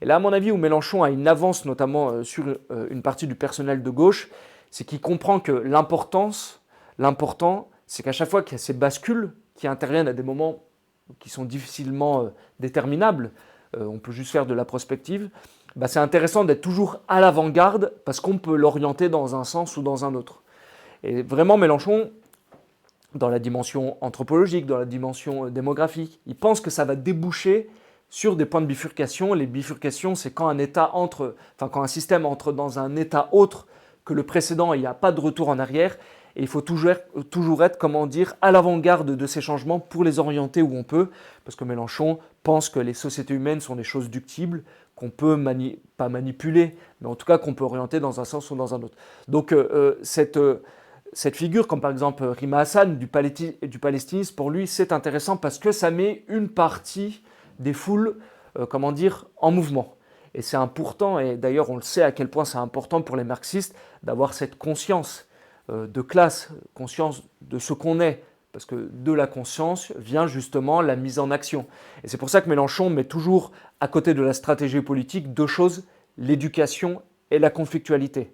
Et là, à mon avis, où Mélenchon a une avance, notamment sur une partie du personnel de gauche, c'est qu'il comprend que l'important, c'est qu'à chaque fois qu'il y a ces bascules qui interviennent à des moments qui sont difficilement déterminables, on peut juste faire de la prospective, bah, c'est intéressant d'être toujours à l'avant-garde parce qu'on peut l'orienter dans un sens ou dans un autre. Et vraiment, Mélenchon, dans la dimension anthropologique, dans la dimension démographique, il pense que ça va déboucher sur des points de bifurcation. Les bifurcations, c'est quand quand un système entre dans un état autre que le précédent, il n'y a pas de retour en arrière. Et il faut toujours être, comment dire, à l'avant-garde de ces changements pour les orienter où on peut. Parce que Mélenchon pense que les sociétés humaines sont des choses ductibles, qu'on peut pas manipuler, mais en tout cas qu'on peut orienter dans un sens ou dans un autre. Donc cette figure, comme par exemple Rima Hassan du palestinisme, pour lui, c'est intéressant parce que ça met une partie des foules, comment dire, en mouvement. Et c'est important, et d'ailleurs on le sait à quel point c'est important pour les marxistes d'avoir cette conscience de classe, conscience de ce qu'on est, parce que de la conscience vient justement la mise en action. Et c'est pour ça que Mélenchon met toujours à côté de la stratégie politique deux choses, l'éducation et la conflictualité.